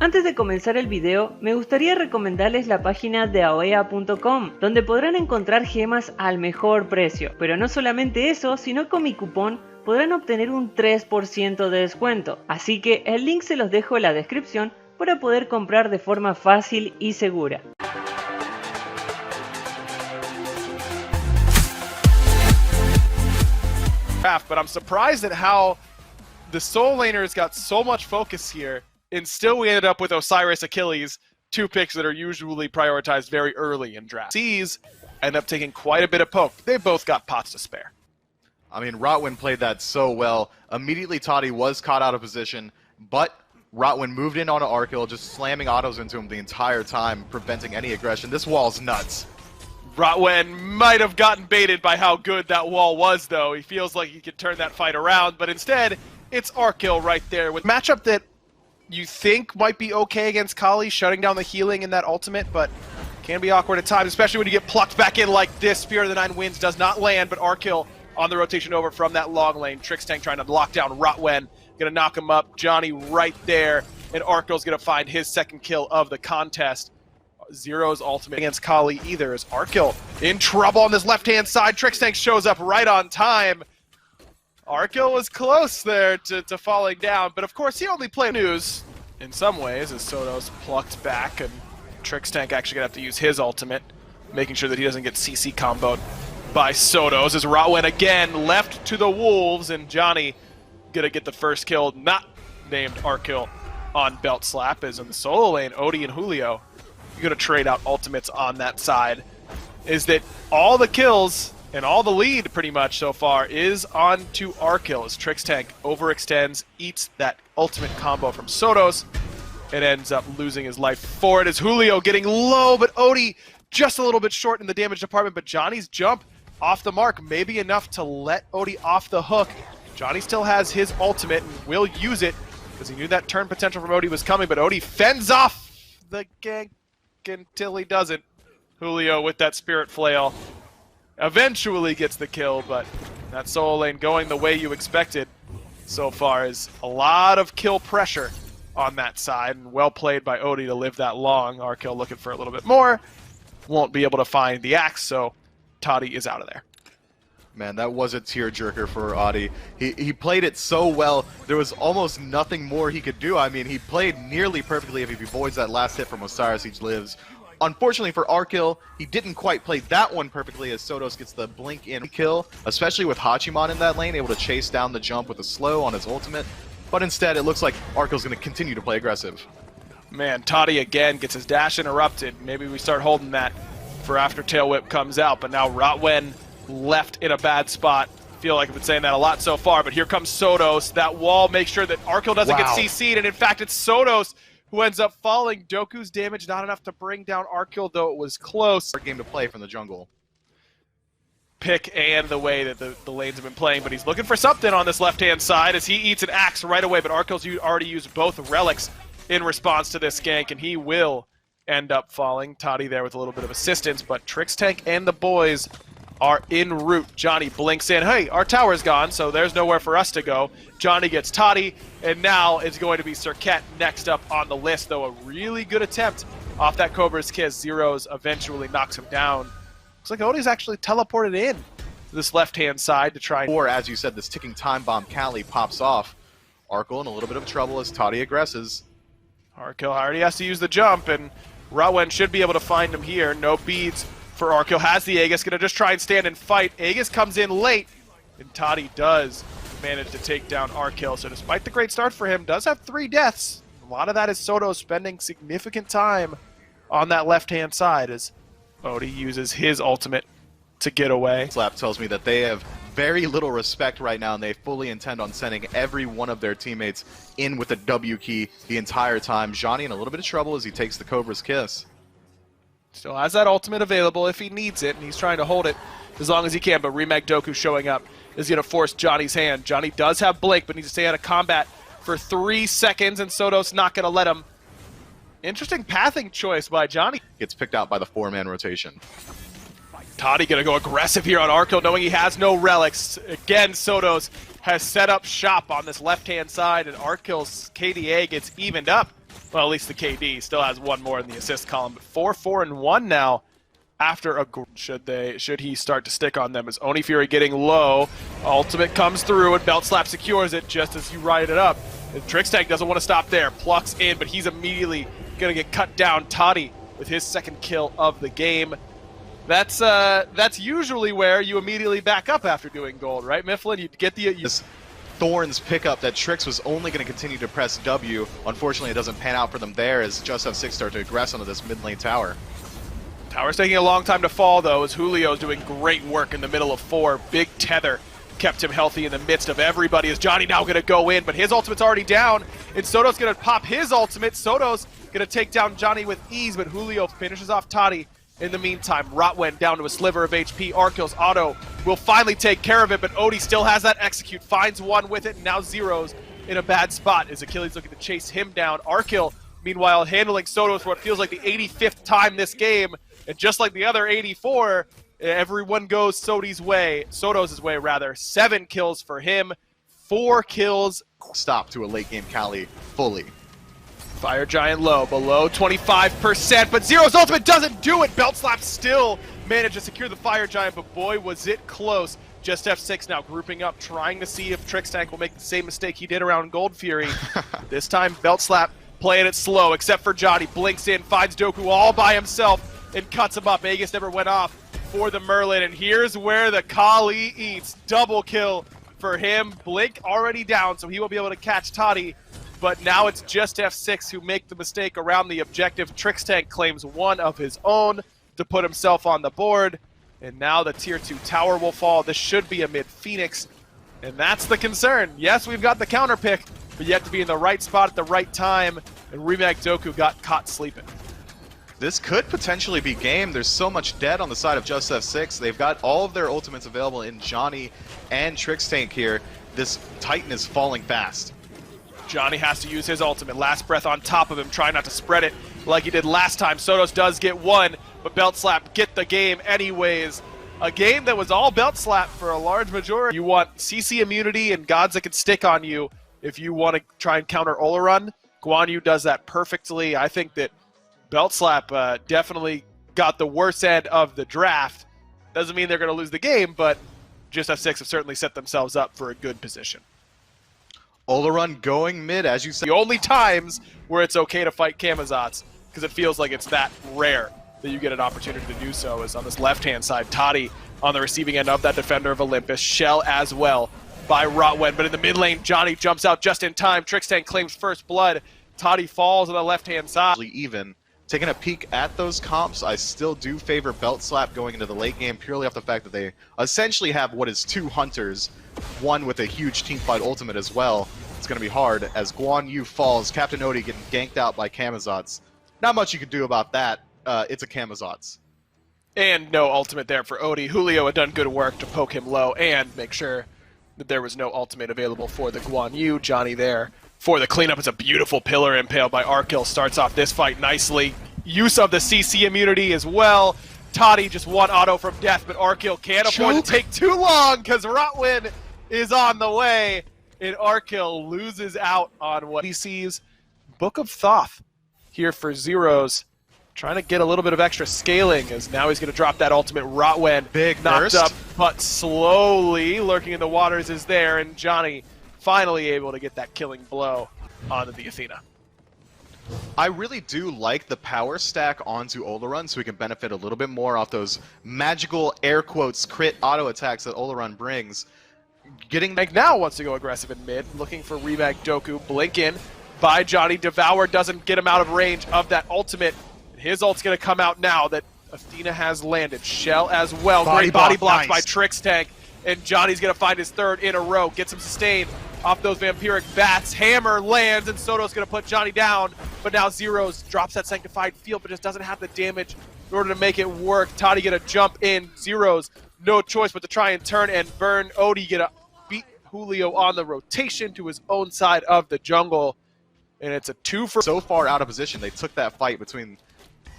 Antes de comenzar el video, me gustaría recomendarles la página de APOYA.com, donde podrán encontrar gemas al mejor precio. Pero no solamente eso, sino con mi cupón podrán obtener un 3% de descuento. Así que el link se los dejo en la descripción para poder comprar de forma fácil y segura. But I'm surprised at how the soul laners got so much focus here, and still we ended up with Osiris Achilles, two picks that are usually prioritized very early in drafts. C's end up taking quite a bit of poke. They both got pots to spare. I mean, Rotwin played that so well. Immediately, Toddy was caught out of position, but Rotwin moved in onto Arkil, just slamming autos into him the entire time, preventing any aggression. This wall's nuts. Rotwin might have gotten baited by how good that wall was, though. He feels like he could turn that fight around, but instead, it's Arkil right there. With a matchup that you think might be okay against Kali, shutting down the healing in that ultimate, but can be awkward at times, especially when you get plucked back in like this. Spear of the Nine Winds does not land, but Arkil on the rotation over from that long lane. Trixtank trying to lock down Rotwin. Gonna knock him up. Johnny right there, and Arkil's gonna find his second kill of the contest. Zero's ultimate against Kali either is Arkil in trouble on this left-hand side. Trixtank shows up right on time. Arkil was close there to falling down, but of course he only played news in some ways as Soto's plucked back, and Trixtank actually gonna have to use his ultimate, making sure that he doesn't get CC comboed by Sotos as Rotwin again left to the wolves, and Johnny gonna get the first kill, not named Arkil, on Belt Slap, as in the solo lane, Odie and Julio, you're gonna trade out ultimates on that side. Is that all the kills and all the lead pretty much so far is on to Arkil as Trixtank overextends, eats that ultimate combo from Sotos, and ends up losing his life for it as Julio getting low, but Odie just a little bit short in the damage department, but Johnny's jump off the mark may be enough to let Odie off the hook. Johnny still has his ultimate and will use it because he knew that turn potential from Odie was coming, but Odie fends off the gank until he doesn't. Julio with that Spirit Flail eventually gets the kill, but that solo lane going the way you expected so far is a lot of kill pressure on that side, and well played by Odie to live that long. Arkil looking for a little bit more. Won't be able to find the axe, so Toddy is out of there. Man, that was a tearjerker for Audi. He played it so well, there was almost nothing more he could do. I mean, he played nearly perfectly if he avoids that last hit from Osiris, he lives. Unfortunately for Arkil, he didn't quite play that one perfectly as Sotos gets the blink in kill, especially with Hachiman in that lane, able to chase down the jump with a slow on his ultimate. But instead, it looks like Arkil's going to continue to play aggressive. Man, Toddy again gets his dash interrupted. Maybe we start holding that for after Tail Whip comes out, but now Rotwin left in a bad spot. Feel like I've been saying that a lot so far, but here comes Sotos. That wall makes sure that Arkil doesn't get CC'd, and in fact it's Sotos who ends up falling. Doku's damage not enough to bring down Arkil, though it was close. Game to play from the jungle. Pick and the way that the lanes have been playing, but he's looking for something on this left-hand side as he eats an axe right away, but Arkil's already used both relics in response to this gank, and he will end up falling. Toddy there with a little bit of assistance, but Trixtank and the boys are en route. Johnny blinks in. Hey, our tower's gone, so there's nowhere for us to go. Johnny gets Toddy, and now it's going to be Serket next up on the list, though a really good attempt off that Cobra's Kiss. Zeros eventually knocks him down. Looks like Odie's actually teleported in to this left-hand side to try and... Or, as you said, this ticking time bomb Kali pops off. Arkil in a little bit of trouble as Toddy aggresses. Arkil already has to use the jump, and Rotwin should be able to find him here. No beads for Arkil. Has the Aegis, gonna just try and stand and fight. Aegis comes in late, and Toddy does manage to take down Arkil. So despite the great start for him, does have 3 deaths. A lot of that is Soto spending significant time on that left-hand side as Odie uses his ultimate to get away. Slap tells me that they have very little respect right now, and they fully intend on sending every one of their teammates in with a W key the entire time. Johnny in a little bit of trouble as he takes the Cobra's Kiss. Still has that ultimate available if he needs it, and he's trying to hold it as long as he can, but Remake Doku showing up is going to force Johnny's hand. Johnny does have Blink, but needs to stay out of combat for 3 seconds, and Soto's not going to let him. Interesting pathing choice by Johnny. Gets picked out by the 4-man rotation. Toddy going to go aggressive here on Arkil, knowing he has no relics. Again, Sotos has set up shop on this left-hand side, and Arkil's KDA gets evened up Well, at least the KD still has one more in the assist column, but 4-4-1 now after a should he start to stick on them as Oni Fury getting low. Ultimate comes through and Belt Slap secures it just as you ride it up. And Trixtank doesn't want to stop there, plucks in, but he's immediately gonna get cut down. Toddy with his second kill of the game. That's usually where you immediately back up after doing gold, right, Mifflin? You get the Thorns pickup that Trix was only going to continue to press W. Unfortunately, it doesn't pan out for them there as Just Have 6 start to aggress onto this mid lane tower. Tower's taking a long time to fall, though, as Julio's doing great work in the middle of 4. Big tether kept him healthy in the midst of everybody. Is Johnny now going to go in, but his ultimate's already down, and Soto's going to pop his ultimate. Soto's going to take down Johnny with ease, but Julio finishes off Toddy. In the meantime, Rotwen down to a sliver of HP. Arkill's auto will finally take care of it, but Odie still has that execute, finds one with it, and now Zero's in a bad spot as Achilles looking to chase him down. Arkill, meanwhile, handling Soto for what feels like the 85th time this game, and just like the other 84, everyone goes Soto's way, 7 kills for him, 4 kills. Stop to a late game Kali fully. Fire Giant low, below 25%, but Zero's ultimate doesn't do it! Belt Slap still managed to secure the Fire Giant, but boy, was it close. Just F6 now grouping up, trying to see if Trixtank will make the same mistake he did around Gold Fury. This time, Belt Slap playing it slow, except for Johnny. Blinks in, finds Doku all by himself, and cuts him up. Aegis never went off for the Merlin, and here's where the Kali eats. Double kill for him. Blink already down, so he will be able to catch Toddy. But now it's just F6 who make the mistake around the objective. Trixtank claims one of his own to put himself on the board. And now the tier 2 tower will fall. This should be a mid-Phoenix. And that's the concern. Yes, we've got the counter pick, but you have to be in the right spot at the right time. And Remag Doku got caught sleeping. This could potentially be game. There's so much dead on the side of Just F6. They've got all of their ultimates available in Johnny and Trixtank here. This Titan is falling fast. Johnny has to use his ultimate. Last breath on top of him, trying not to spread it like he did last time. Sotos does get one, but Belt Slap get the game anyways. A game that was all Belt Slap for a large majority. You want CC immunity and gods that can stick on you if you want to try and counter Olorun. Guan Yu does that perfectly. I think that Belt Slap definitely got the worst end of the draft. Doesn't mean they're going to lose the game, but Just F6 have certainly set themselves up for a good position. Olorun going mid, as you said. The only times where it's okay to fight Camazotz, because it feels like it's that rare that you get an opportunity to do so, is on this left-hand side. Toddy on the receiving end of that Defender of Olympus. Shell as well by Rotwen, but in the mid lane, Johnny jumps out just in time. Trixtank claims first blood. Toddy falls on the left-hand side. Even taking a peek at those comps, I still do favor Belt Slap going into the late game purely off the fact that they essentially have what is 2 hunters, one with a huge teamfight ultimate as well. It's going to be hard as Guan Yu falls, Captain Odie getting ganked out by Camazotz. Not much you can do about that. It's a Camazotz. And no ultimate there for Odie. Julio had done good work to poke him low and make sure that there was no ultimate available for the Guan Yu. Johnny there for the cleanup. It's a beautiful pillar impale by Arkill. Starts off this fight nicely. Use of the CC immunity as well. Toddy just one auto from death, but Arkill can't afford to take too long because Rotwen is on the way. And Arkill loses out on what he sees. Book of Thoth here for Zeros. Trying to get a little bit of extra scaling as now he's going to drop that ultimate. Rotwen big knocked burst up, but slowly lurking in the waters is there. And Johnny finally able to get that killing blow onto the Athena. I really do like the power stack onto Olorun so we can benefit a little bit more off those magical air quotes crit auto attacks that Olorun brings. Getting now wants to go aggressive in mid, looking for Remag Doku. Blink in by Johnny. Devour doesn't get him out of range of that ultimate. His ult's going to come out now that Athena has landed. Shell as well. Great body block by Trixtank. And Johnny's going to find his third in a row. Gets him sustained off those vampiric bats. Hammer lands, and Soto's going to put Johnny down. But now Zeros drops that Sanctified Field, but just doesn't have the damage in order to make it work. Toddy going to jump in. Zeros, no choice but to try and turn and burn. Odie going to beat Julio on the rotation to his own side of the jungle. And it's a 2 for... So far out of position, they took that fight between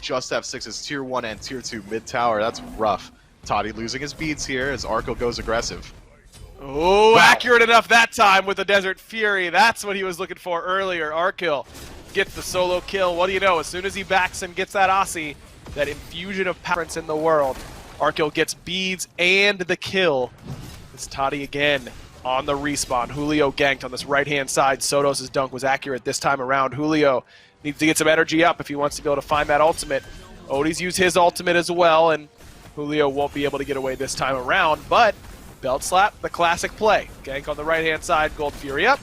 Just F6's Tier 1 and Tier 2 mid-tower. That's rough. Toddy losing his beads here as Arkill goes aggressive. Oh, wow. Accurate enough that time with the Desert Fury. That's what he was looking for earlier. Arkill gets the solo kill. What do you know? As soon as he backs and gets that Aussie, that infusion of power in the world, Arkil gets beads and the kill. It's Toddy again on the respawn. Julio ganked on this right-hand side. Sotos' dunk was accurate this time around. Julio needs to get some energy up if he wants to be able to find that ultimate. Odie's used his ultimate as well, and Julio won't be able to get away this time around, but Belt Slap, the classic play. Gank on the right-hand side, Gold Fury up.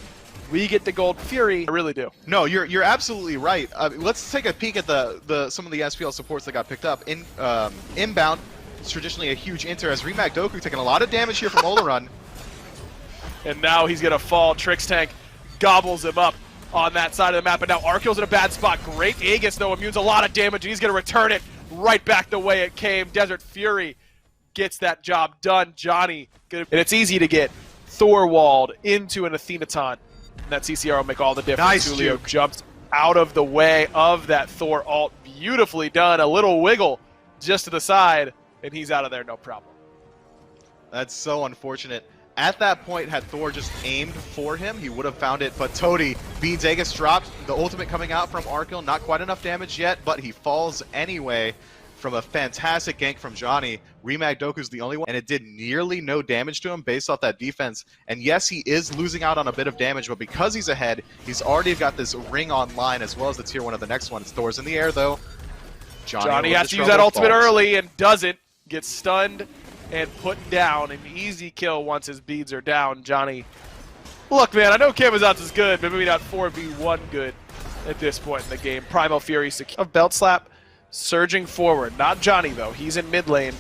We get the Gold Fury. I really do. No, you're absolutely right. Let's take a peek at some of the SPL supports that got picked up. Inbound, it's traditionally a huge inter as Remag Doku taking a lot of damage here from Olarun. And now he's going to fall. Trix Tank gobbles him up on that side of the map. And now Arkill's in a bad spot. Great Aegis, though, immunes a lot of damage. He's going to return it right back the way it came. Desert Fury gets that job done. Johnny, and it's easy to get Thorwald into an Athenaton. And that CCR will make all the difference. Nice Julio juke. jumps out of the way of that Thor ult. Beautifully done. A little wiggle just to the side, and he's out of there, no problem. That's so unfortunate. At that point, had Thor just aimed for him, he would have found it, but Todi, Beans Aegis dropped, the ultimate coming out from Arkil, not quite enough damage yet, but he falls anyway from a fantastic gank from Johnny. Remag Doku's the only one, and it did nearly no damage to him based off that defense. And yes, he is losing out on a bit of damage, but because he's ahead, he's already got this ring online as well as the tier 1 of the next one. Thor's in the air, though. Johnny has to use that ultimate early and doesn't. Gets stunned and put down. An easy kill once his beads are down. Johnny, look, man, I know Kamazat's is good, but maybe not 4v1 good at this point in the game. Primal Fury secure. Belt Slap surging forward. Not Johnny, though. He's in mid lane,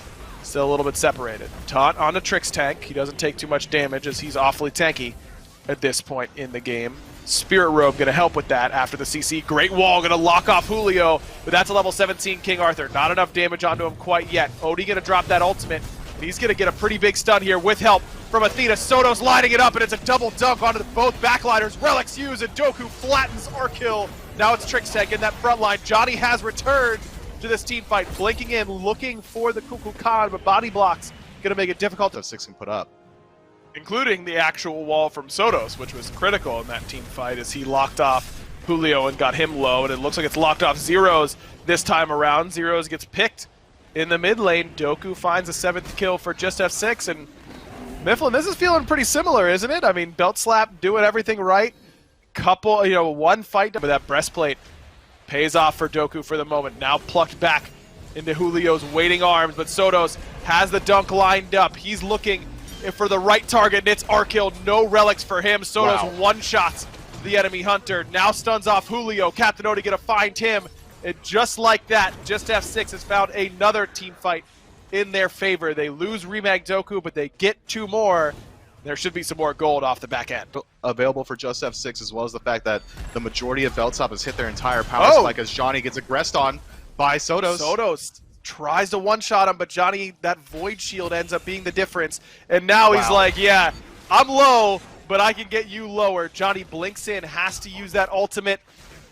still a little bit separated. Taunt on the Trix Tank. He doesn't take too much damage as he's awfully tanky at this point in the game. Spirit Robe going to help with that after the CC. Great Wall going to lock off Julio, but that's a level 17 King Arthur. Not enough damage onto him quite yet. Odie going to drop that ultimate. He's going to get a pretty big stun here with help from Athena. Sotos lighting it up, and it's a double dunk onto both backliners. Relics used, and Doku flattens Arkil. Now it's Trix Tank in that front line. Johnny has returned to this team fight, blinking in, looking for the Cuckoo Khan, but body blocks going to make it difficult. 6 can put up. Including the actual wall from Sotos, which was critical in that team fight as he locked off Julio and got him low, and it looks like it's locked off Zeros this time around. Zeros gets picked in the mid lane. Doku finds a 7th kill for just F6, and Mifflin, this is feeling pretty similar, isn't it? I mean, Belt Slap doing everything right. Couple, one fight, but that breastplate pays off for Doku for the moment. Now plucked back into Julio's waiting arms, but Sotos has the dunk lined up. He's looking for the right target, and it's Arkil. No relics for him. Sotos one-shots the enemy hunter. Now stuns off Julio. Captain Odie gonna find him. And just like that, just F6 has found another team fight in their favor. They lose Remag Doku, but they get 2 more. There should be some more gold off the back end. Available for just F6, as well as the fact that the majority of Belt Slap has hit their entire power spike as Johnny gets aggressed on by Sotos. Sotos tries to one-shot him, but Johnny, that Void Shield ends up being the difference. And now he's like, yeah, I'm low, but I can get you lower. Johnny blinks in, has to use that ultimate,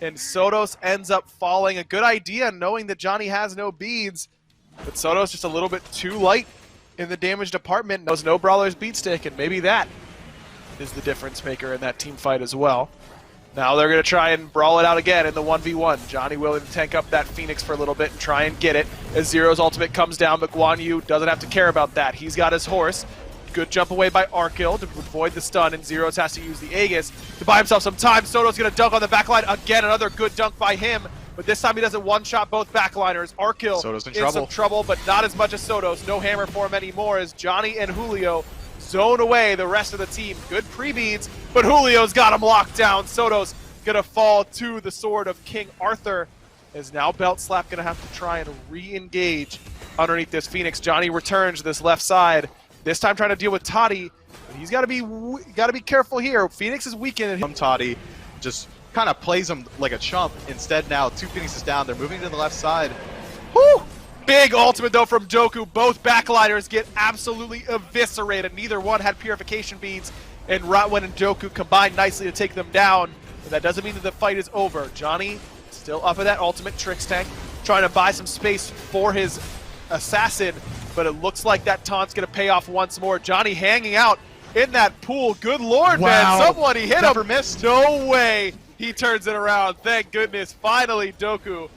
and Sotos ends up falling. A good idea, knowing that Johnny has no beads, but Sotos just a little bit too light in the damage department. Knows no Brawler's beat stick, and maybe that is the difference maker in that team fight as well. Now they're going to try and brawl it out again in the 1v1. Johnny willing to tank up that Phoenix for a little bit and try and get it as Zero's ultimate comes down, but Guan Yu doesn't have to care about that. He's got his horse. Good jump away by Arkil to avoid the stun, and Zeros has to use the Aegis to buy himself some time. Soto's going to dunk on the backline again. Another good dunk by him, but this time he doesn't one-shot both backliners. Arkil in some trouble, but not as much as Sotos. No hammer for him anymore as Johnny and Julio zone away the rest of the team. Good pre-beads, but Julio's got him locked down. Soto's gonna fall to the sword of King Arthur, as now Belt Slap gonna have to try and re-engage underneath this Phoenix. Johnny returns to this left side, this time trying to deal with Toddy. He's gotta be careful here. Phoenix is weakened. Toddy just kind of plays him like a chump. Instead now 2 Phoenixes down, they're moving to the left side. Woo! Big ultimate though from Doku. Both backliners get absolutely eviscerated. Neither one had purification beads, and Rotwen and Doku combined nicely to take them down. But that doesn't mean that the fight is over. Johnny still up at that ultimate Trix Tank, trying to buy some space for his assassin, but it looks like that taunt's gonna pay off once more. Johnny hanging out in that pool. Good lord, man, somebody hit him. Missed. No way. He turns it around. Thank goodness. Finally, Doku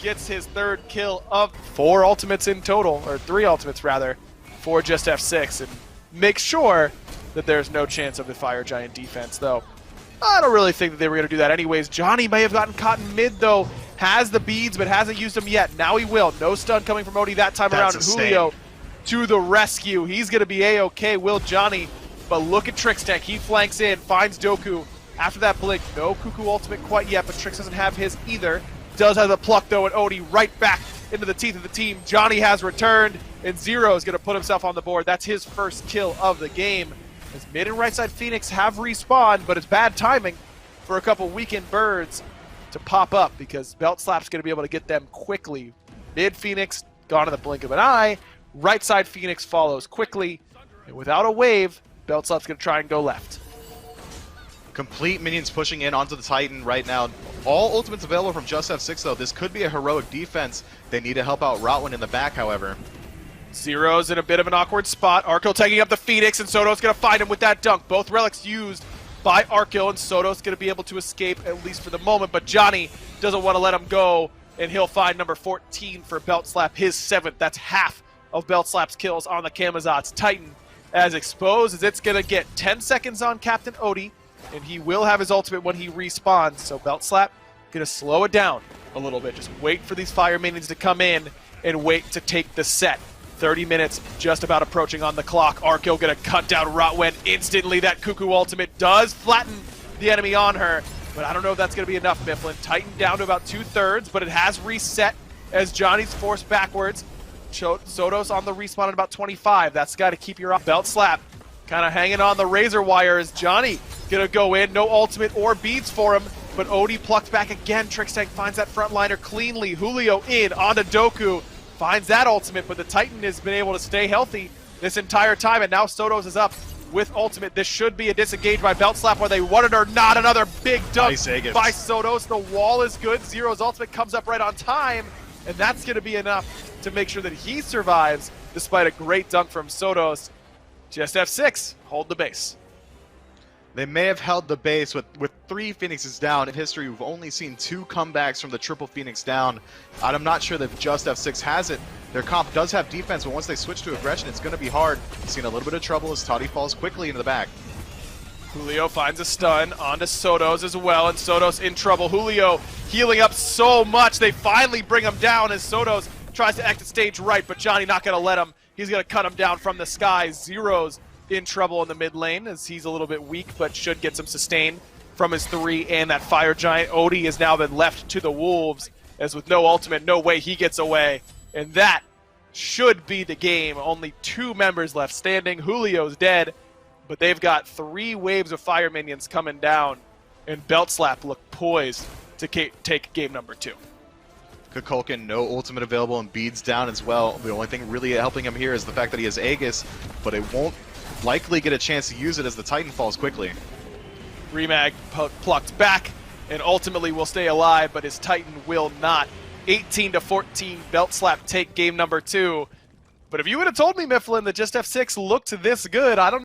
gets his third kill of 4 ultimates in total, or 3 ultimates rather, for just F6, and makes sure that there's no chance of the Fire Giant defense, though. I don't really think that they were going to do that anyways. Johnny may have gotten caught in mid, though. Has the beads, but hasn't used them yet. Now he will. No stun coming from Odie that time around. And Julio to the rescue. He's going to be A-OK, will Johnny. But look at Trixtech. He flanks in, finds Doku. After that blink, no Cuckoo ultimate quite yet, but Trix doesn't have his either. Does have the pluck, though, and Odie right back into the teeth of the team. Johnny has returned, and Zero is going to put himself on the board. That's his first kill of the game. As mid and right side Phoenix have respawned, but it's bad timing for a couple weekend birds to pop up because Belt Slap's going to be able to get them quickly. Mid Phoenix gone in the blink of an eye. Right side Phoenix follows quickly. And without a wave, Belt Slap's going to try and go left. Complete minions pushing in onto the Titan right now. All ultimates available from Just F6 though. This could be a heroic defense. They need to help out Rotwin in the back, however. Zero's in a bit of an awkward spot. Arkil taking up the Phoenix, and Soto's going to find him with that dunk. Both relics used by Arkil, and Soto's going to be able to escape, at least for the moment. But Johnny doesn't want to let him go, and he'll find number 14 for Belt Slap, his 7th. That's half of Belt Slap's kills on the Camazotz. Titan as exposed as it's going to get 10 seconds on Captain Odie, and he will have his ultimate when he respawns. So Belt Slap going to slow it down a little bit. Just wait for these fire minions to come in and wait to take the set. 30 minutes just about approaching on the clock. Arkil gonna cut down Rotwen instantly. That Cuckoo ultimate does flatten the enemy on her, but I don't know if that's gonna be enough, Mifflin. Titan down to about 2/3, but it has reset as Johnny's forced backwards. Soto's on the respawn at about 25. That's gotta keep your eye. Belt Slap kind of hanging on the razor wire as Johnny gonna go in. No ultimate or beads for him, but Odie plucked back again. Trixtech finds that frontliner cleanly. Julio in onto Doku. Finds that ultimate, but the Titan has been able to stay healthy this entire time, and now Sotos is up with ultimate. This should be a disengage by Belt Slap, whether they want it or not. Another big dunk by Sotos. The wall is good. Zero's ultimate comes up right on time, and that's going to be enough to make sure that he survives, despite a great dunk from Sotos. Just F6, hold the base. They may have held the base with 3 Phoenixes down. In history, we've only seen 2 comebacks from the triple Phoenix down. I'm not sure that Just F6 has it. Their comp does have defense, but once they switch to aggression, it's going to be hard. Seeing a little bit of trouble as Toddy falls quickly into the back. Julio finds a stun onto Sotos as well, and Sotos in trouble. Julio healing up so much. They finally bring him down as Sotos tries to exit stage right, but Johnny not going to let him. He's going to cut him down from the sky. Zero's in trouble in the mid lane as he's a little bit weak, but should get some sustain from his 3 and that Fire Giant. Odie has now been left to the Wolves, as with no ultimate, no way he gets away. And that should be the game. Only 2 members left standing. Julio's dead, but they've got 3 waves of fire minions coming down, and Belt Slap look poised to take game number 2. Kukulkan, no ultimate available, and beads down as well. The only thing really helping him here is the fact that he has Aegis, but it won't likely get a chance to use it as the Titan falls quickly. Remag plucked back and ultimately will stay alive, but his Titan will not. 18-14, Belt Slap take game number 2. But if you would have told me, Mifflin, that Just F6 looked this good, I don't